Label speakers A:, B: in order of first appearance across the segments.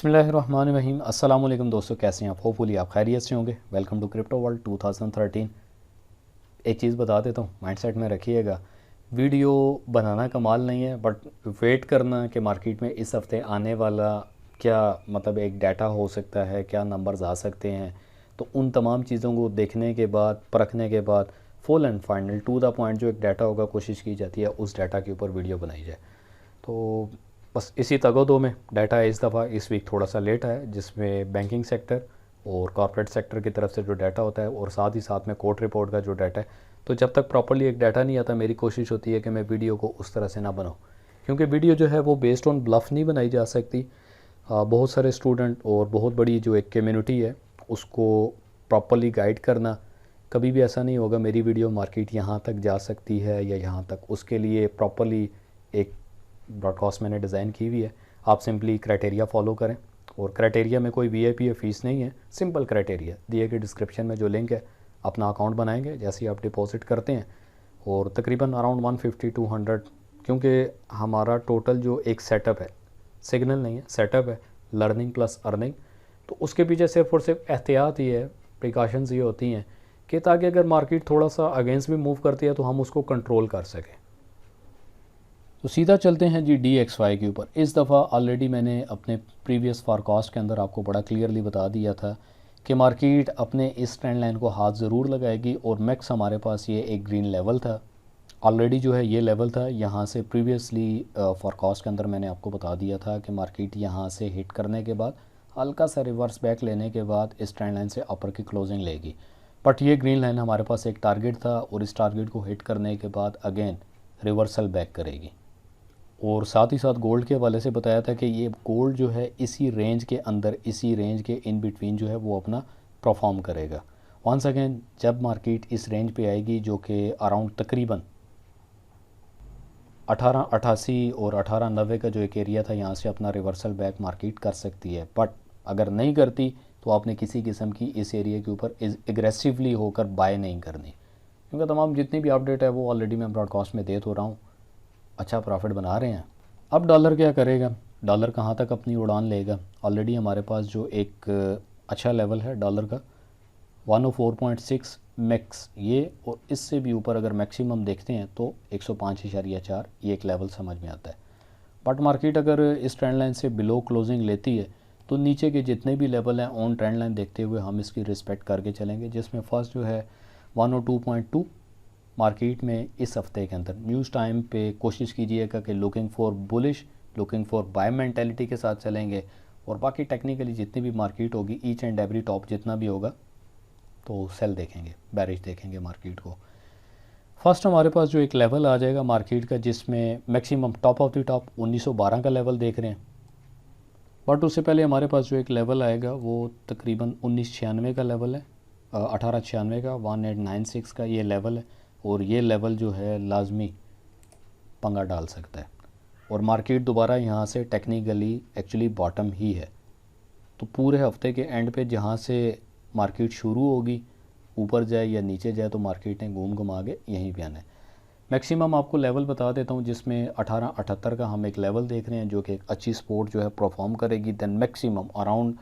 A: बिस्मिल्लाहिर्रहमानिर्रहीम। अस्सलाम वालेकुम दोस्तों, कैसे हैं आप? होपफुली आप खैरियत से होंगे। Welcome to crypto world 2013। एक चीज़ बता देता हूँ, माइंडसेट में रखिएगा। वीडियो बनाना कमाल नहीं है, बट वेट करना कि मार्केट में इस हफ्ते आने वाला क्या मतलब एक डाटा हो सकता है, क्या नंबर्स आ सकते हैं। तो उन तमाम चीज़ों को देखने के बाद, परखने के बाद full and final to the point जो एक डाटा होगा, कोशिश की जाती है उस डाटा के ऊपर वीडियो बनाई जाए। तो बस इसी तगोदो में डाटा इस दफ़ा इस वीक थोड़ा सा लेट आया, जिसमें बैंकिंग सेक्टर और कॉर्पोरेट सेक्टर की तरफ से जो डाटा होता है और साथ ही साथ में कोर्ट रिपोर्ट का जो डाटा है। तो जब तक प्रॉपर्ली एक डाटा नहीं आता, मेरी कोशिश होती है कि मैं वीडियो को उस तरह से ना बनाऊँ, क्योंकि वीडियो जो है वो बेस्ड ऑन ब्लफ नहीं बनाई जा सकती। बहुत सारे स्टूडेंट और बहुत बड़ी जो एक कम्युनिटी है उसको प्रॉपर्ली गाइड करना, कभी भी ऐसा नहीं होगा मेरी वीडियो मार्केट यहाँ तक जा सकती है या यहाँ तक, उसके लिए प्रॉपर्ली एक ब्रॉडकास्ट मैंने डिज़ाइन की हुई है। आप सिंपली क्राइटेरिया फॉलो करें, और क्राइटेरिया में कोई वीआईपी या फीस नहीं है, सिंपल क्राइटेरिया दिए गए डिस्क्रिप्शन में जो लिंक है, अपना अकाउंट बनाएंगे जैसे ही आप डिपॉजिट करते हैं, और तकरीबन अराउंड 150-200, क्योंकि हमारा टोटल जो एक सेटअप है, सिग्नल नहीं है, सेटअप है, लर्निंग प्लस अर्निंग। तो उसके पीछे सिर्फ और सिर्फ एहतियात ही है, प्रिकॉशंस ये होती हैं कि ताकि अगर मार्केट थोड़ा सा अगेंस्ट भी मूव करती है तो हम उसको कंट्रोल कर सकें। तो सीधा चलते हैं जी DXY के ऊपर। इस दफ़ा ऑलरेडी मैंने अपने प्रीवियस फॉरकास्ट के अंदर आपको बड़ा क्लियरली बता दिया था कि मार्केट अपने इस ट्रेंड लाइन को हाथ ज़रूर लगाएगी, और मैक्स हमारे पास ये एक ग्रीन लेवल था ऑलरेडी, जो है ये लेवल था। यहाँ से प्रीवियसली फॉरकास्ट के अंदर मैंने आपको बता दिया था कि मार्केट यहाँ से हिट करने के बाद हल्का सा रिवर्स बैक लेने के बाद इस ट्रेंड लाइन से अपर की क्लोजिंग लेगी। बट ये ग्रीन लाइन हमारे पास एक टारगेट था, और इस टारगेट को हिट करने के बाद अगेन रिवर्सल बैक करेगी। और साथ ही साथ गोल्ड के हवाले से बताया था कि ये गोल्ड जो है इसी रेंज के अंदर, इसी रेंज के इन बिटवीन जो है वो अपना परफॉर्म करेगा। वंस अगेन जब मार्केट इस रेंज पे आएगी, जो कि अराउंड तकरीबन 1888 और 1890 का जो एक एरिया था, यहाँ से अपना रिवर्सल बैक मार्केट कर सकती है। बट अगर नहीं करती तो आपने किसी किस्म की इस एरिया के ऊपर एग्रेसिवली होकर बाय नहीं करनी, क्योंकि तमाम जितनी भी अपडेट है वो ऑलरेडी मैं ब्रॉडकास्ट में दे तो रहा हूँ, अच्छा प्रॉफिट बना रहे हैं। अब डॉलर क्या करेगा, डॉलर कहाँ तक अपनी उड़ान लेगा? ऑलरेडी हमारे पास जो एक अच्छा लेवल है डॉलर का 104.6 मैक्स, ये और इससे भी ऊपर अगर मैक्सिमम देखते हैं तो 105.4, ये एक लेवल समझ में आता है। बट मार्केट अगर इस ट्रेंड लाइन से बिलो क्लोजिंग लेती है तो नीचे के जितने भी लेवल हैं ऑन ट्रेंड लाइन देखते हुए हम इसकी रिस्पेक्ट करके चलेंगे, जिसमें फर्स्ट जो है 102.2 मार्केट में इस हफ्ते के अंदर न्यूज़ टाइम पे कोशिश कीजिएगा कि looking for bullish, looking for buy mentality के साथ चलेंगे, और बाकी टेक्निकली जितनी भी मार्केट होगी, ईच एंड एवरी टॉप जितना भी होगा तो सेल देखेंगे, बैरिश देखेंगे मार्केट को। फर्स्ट हमारे पास जो एक लेवल आ जाएगा मार्केट का, जिसमें maximum top of the top 1912 का लेवल देख रहे हैं, बट उससे पहले हमारे पास जो एक लेवल आएगा वो तकरीबन 1996 का लेवल है, 1896 का 1896 का ये लेवल है, और ये लेवल जो है लाजमी पंगा डाल सकता है, और मार्केट दोबारा यहाँ से टेक्निकली एक्चुअली बॉटम ही है। तो पूरे हफ्ते के एंड पे जहाँ से मार्केट शुरू होगी, ऊपर जाए या नीचे जाए, तो मार्केट ने घूम घुमा के यहीं पे आना है। मैक्सिमम आपको लेवल बता देता हूँ, जिसमें 1878 का हम एक लेवल देख रहे हैं, जो कि एक अच्छी सपोर्ट जो है परफॉर्म करेगी। देन मैक्सिमम अराउंड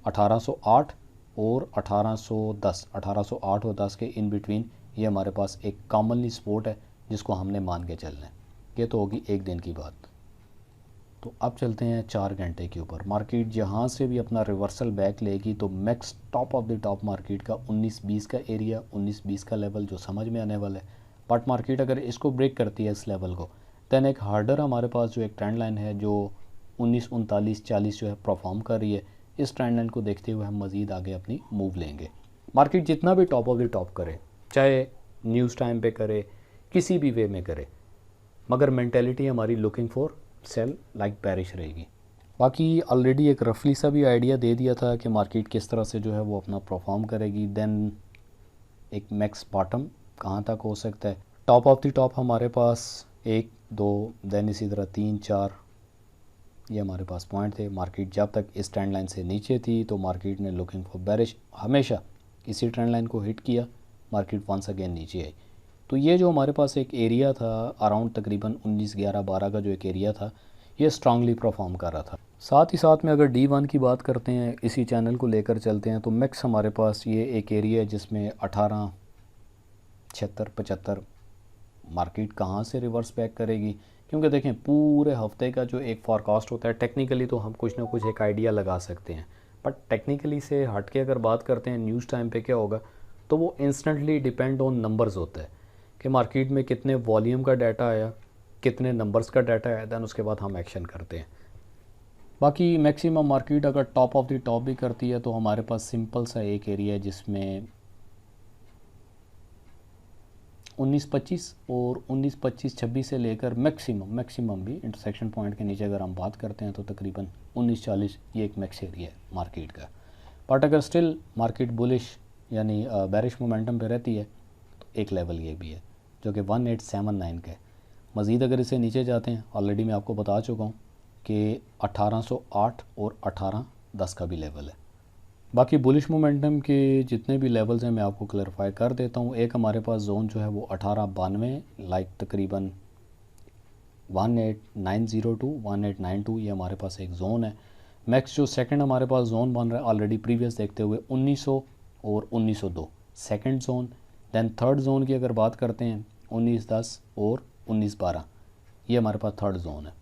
A: 1808 और 1810, 1808 और 10 के इन बिटवीन ये हमारे पास एक कॉमनली सपोर्ट है जिसको हमने मान के चलना है। ये तो होगी एक दिन की बात। तो अब चलते हैं 4 घंटे के ऊपर। मार्केट जहाँ से भी अपना रिवर्सल बैक लेगी तो max top of the top market का 19-20 का एरिया, 19-20 का लेवल जो समझ में आने वाला है। बट मार्केट अगर इसको ब्रेक करती है इस लेवल को, दैन एक हार्डर हमारे पास जो एक ट्रेंड लाइन है जो 19-39-40 जो है परफॉर्म कर रही है। इस ट्रेंड लाइन को देखते हुए हम मज़ीद आगे अपनी मूव लेंगे। मार्केट जितना भी टॉप ऑफ द टॉप करे, चाहे न्यूज़ टाइम पे करे, किसी भी वे में करे, मगर मेंटेलिटी हमारी लुकिंग फॉर सेल लाइक बैरिश रहेगी। बाकी ऑलरेडी एक रफली सा भी आइडिया दे दिया था कि मार्केट किस तरह से जो है वो अपना परफॉर्म करेगी। देन एक मैक्स बॉटम कहाँ तक हो सकता है, टॉप ऑफ द टॉप हमारे पास 1-2, देन इसी तरह 3-4 ये हमारे पास पॉइंट थे। मार्केट जब तक इस ट्रेंड लाइन से नीचे थी तो मार्केट ने लुकिंग फॉर बैरिश हमेशा इसी ट्रेंड लाइन को हिट किया, मार्केट वंस अगेन नीचे आई। तो ये जो हमारे पास एक एरिया था अराउंड तकरीबन 19-11-12 का जो एक एरिया था, ये स्ट्रांगली परफॉर्म कर रहा था। साथ ही साथ में अगर D1 की बात करते हैं, इसी चैनल को लेकर चलते हैं, तो मैक्स हमारे पास ये एक एरिया है जिसमें 18 76 75 मार्केट कहाँ से रिवर्स बैक करेगी। क्योंकि देखें पूरे हफ्ते का जो एक फॉरकास्ट होता है, टेक्निकली तो हम कुछ ना कुछ एक आइडिया लगा सकते हैं, बट टेक्निकली से हट के अगर बात करते हैं न्यूज़ टाइम पे क्या होगा, तो वो इंस्टेंटली डिपेंड ऑन नंबर्स होता है कि मार्केट में कितने वॉल्यूम का डाटा आया, कितने नंबर्स का डाटा आया, दैन उसके बाद हम एक्शन करते हैं। बाकी मैक्सिमम मार्केट अगर टॉप ऑफ द टॉप भी करती है तो हमारे पास सिंपल सा एक एरिया है जिसमें 19-25 और 19-25-26 से लेकर मैक्सिमम भी इंटरसेक्शन पॉइंट के नीचे अगर हम बात करते हैं तो तकरीबन 19-40 ये एक मैक्स एरिया है मार्केट का। बट अगर स्टिल मार्केट बुलिश यानी बेरिश मोमेंटम पे रहती है तो एक लेवल ये भी है जो कि 1879 का है। मज़ीद अगर इसे नीचे जाते हैं, ऑलरेडी मैं आपको बता चुका हूँ कि 1808 और 1810 का भी लेवल है। बाकी बुलिश मोमेंटम के जितने भी लेवल्स हैं मैं आपको क्लैरिफाई कर देता हूँ। एक हमारे पास जोन जो है वो 1892 लाइक तकरीबन 18902 1892 ये हमारे पास एक ज़ोन है। मैक्स जो सेकंड हमारे पास जोन बन रहा है ऑलरेडी प्रीवियस देखते हुए 1900 और 1902 second zone. Then third zone की अगर बात करते हैं 1910 और 1912 ये हमारे पास थर्ड जोन है।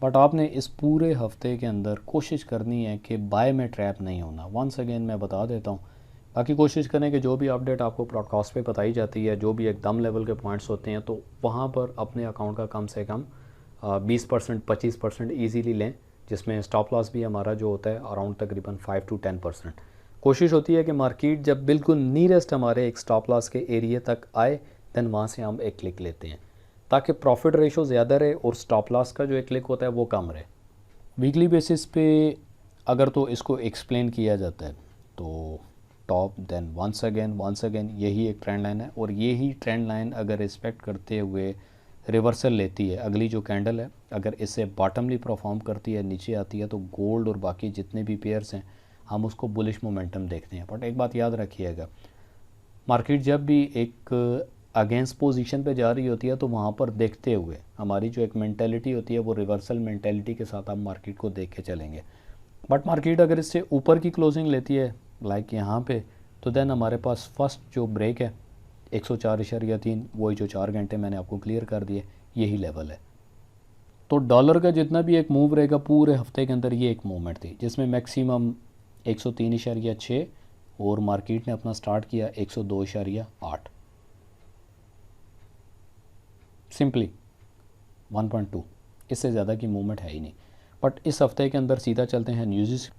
A: बट आपने इस पूरे हफ्ते के अंदर कोशिश करनी है कि बाय में ट्रैप नहीं होना। वंस अगेन मैं बता देता हूँ, बाकी कोशिश करें कि जो भी अपडेट आपको ब्रॉडकास्ट पे बताई जाती है, जो भी एकदम लेवल के पॉइंट्स होते हैं, तो वहाँ पर अपने अकाउंट का कम से कम 20% 25% ईजीली लें, जिसमें स्टॉप लॉस भी हमारा जो होता है अराउंड तकरीबन 5 to 10%। कोशिश होती है कि मार्केट जब बिल्कुल नीयरेस्ट हमारे एक स्टॉप लॉस के एरिया तक आए दैन वहाँ से हम एक क्लिक लेते हैं ताकि प्रॉफिट रेशो ज़्यादा रहे और स्टॉप लॉस का जो एक क्लिक होता है वो कम रहे। वीकली बेसिस पे अगर तो इसको एक्सप्लेन किया जाता है तो टॉप दैन वंस अगेन यही एक ट्रेंड लाइन है और यही ट्रेंड लाइन अगर रिस्पेक्ट करते हुए रिवर्सल लेती है, अगली जो कैंडल है अगर इससे बॉटमली परफॉर्म करती है, नीचे आती है, तो गोल्ड और बाकी जितने भी पेयर्स हैं हम उसको बुलिश मोमेंटम देखते हैं। बट एक बात याद रखिएगा, मार्केट जब भी एक अगेंस्ट पोजीशन पे जा रही होती है तो वहाँ पर देखते हुए हमारी जो एक मेंटेलिटी होती है वो रिवर्सल मेंटेलिटी के साथ हम मार्केट को देख के चलेंगे। बट मार्केट अगर इससे ऊपर की क्लोजिंग लेती है लाइक यहाँ पे, तो देन हमारे पास फर्स्ट जो ब्रेक है 104.3 वही जो 4 घंटे मैंने आपको क्लियर कर दिए यही लेवल है। तो डॉलर का जितना भी एक मूव रहेगा पूरे हफ्ते के अंदर ये एक मूवमेंट थी जिसमें मैक्सिमम 103.6 और मार्केट ने अपना स्टार्ट किया 102.8, सिंपली 1.2, इससे ज़्यादा की मूवमेंट है ही नहीं। बट इस हफ्ते के अंदर सीधा चलते हैं न्यूज़।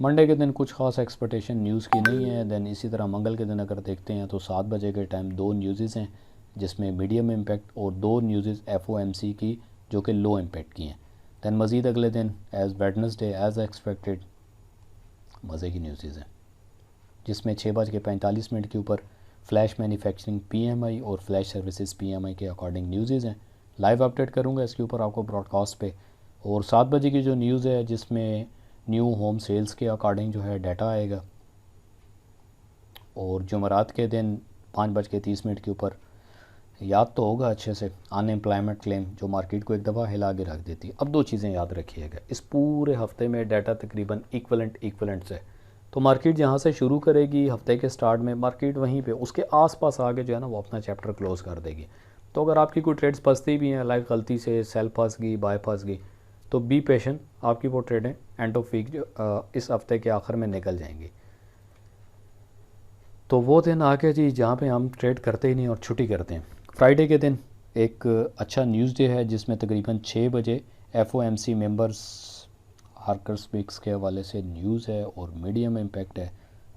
A: मंडे के दिन कुछ खास एक्सपेक्टेशन न्यूज़ की नहीं है। दैन इसी तरह मंगल के दिन अगर देखते हैं तो 7 बजे के टाइम 2 न्यूज़ हैं जिसमें मीडियम इम्पैक्ट और 2 न्यूज़ FOMC की जो कि लो इम्पैक्ट की हैं। दैन मज़ीद अगले दिन एज़ वेडनेसडे एज़ एक्सपेक्टेड मज़े की न्यूज़ हैं जिसमें 6:45 के ऊपर फ्लैश मैन्युफैक्चरिंग PMI और फ्लैश सर्विसेज PMI के अकॉर्डिंग न्यूज़ हैं। लाइव अपडेट करूंगा इसके ऊपर आपको ब्रॉडकास्ट पे। और 7 बजे की जो न्यूज़ है जिसमें न्यू होम सेल्स के अकॉर्डिंग जो है डाटा आएगा। और जुमेरात के दिन 5:30 के ऊपर याद तो होगा अच्छे से अनएम्प्लॉयमेंट क्लेम जो मार्केट को एक दफ़ा हिला के रख देती है। अब 2 चीज़ें याद रखिएगा, इस पूरे हफ्ते में डाटा तकरीबन इक्वलेंट से, तो मार्केट जहाँ से शुरू करेगी हफ्ते के स्टार्ट में मार्केट वहीं पे उसके आसपास आगे जो है ना वो अपना चैप्टर क्लोज़ कर देगी। तो अगर आपकी कोई ट्रेड्स फंसती भी हैं लाइक गलती से सेल फंस गई बाय फंस गई तो बी पेशेंट, आपकी वो ट्रेडें एंड ऑफ वीक इस हफ्ते के आखिर में निकल जाएंगी। तो वो दिन आके जी जहाँ पे हम ट्रेड करते ही नहीं और छुट्टी करते हैं। फ्राइडे के दिन एक अच्छा न्यूज़ डे है जिसमें तकरीबन 6 बजे FOMC मेंबर्स हार्कर्स वीक्स के हवाले से न्यूज़ है और मीडियम इम्पैक्ट है।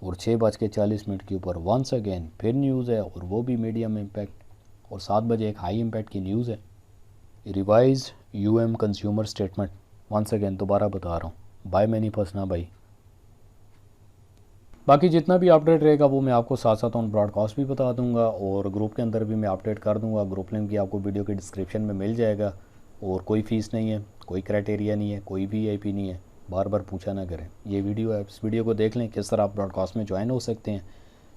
A: और 6:40 के ऊपर वंस अगेन फिर न्यूज़ है और वो भी मीडियम इम्पैक्ट। और 7 बजे एक हाई इम्पैक्ट की न्यूज़ है, revise UM consumer statement. Once again दोबारा बता रहा हूँ, बाय में नहीं फंसना भाई। बाकी जितना भी अपडेट रहेगा वो मैं आपको साथ साथ ऑन ब्रॉडकास्ट भी बता दूंगा और ग्रुप के अंदर भी मैं अपडेट कर दूंगा। ग्रुप लिंक भी आपको वीडियो के डिस्क्रिप्शन में मिल जाएगा। और कोई फ़ीस नहीं है, कोई क्राइटेरिया नहीं है, कोई VIP नहीं है, बार बार पूछा ना करें। ये वीडियो है, इस वीडियो को देख लें किस तरह आप ब्रॉडकास्ट में ज्वाइन हो सकते हैं।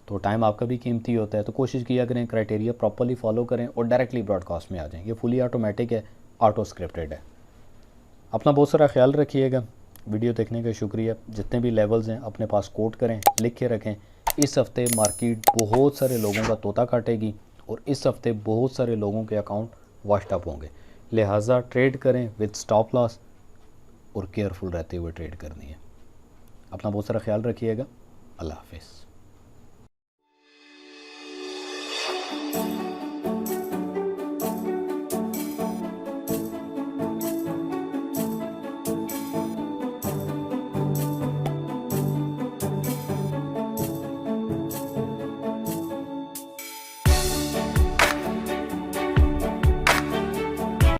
A: तो टाइम आपका भी कीमती होता है, तो कोशिश किया करें क्राइटेरिया प्रॉपर्ली फॉलो करें और डायरेक्टली ब्रॉडकास्ट में आ जाएं। ये फुली ऑटोमेटिक है, ऑटो स्क्रिप्टेड है। अपना बहुत सारा ख्याल रखिएगा। वीडियो देखने का शुक्रिया। जितने भी लेवल्स हैं अपने पास कोट करें, लिख के रखें। इस हफ्ते मार्केट बहुत सारे लोगों का तोता काटेगी और इस हफ्ते बहुत सारे लोगों के अकाउंट वाश्ड अप होंगे, लिहाजा ट्रेड करें विद स्टॉप लॉस और केयरफुल रहते हुए ट्रेड करनी है। अपना बहुत सारा ख्याल रखिएगा। अल्लाह हाफिज़।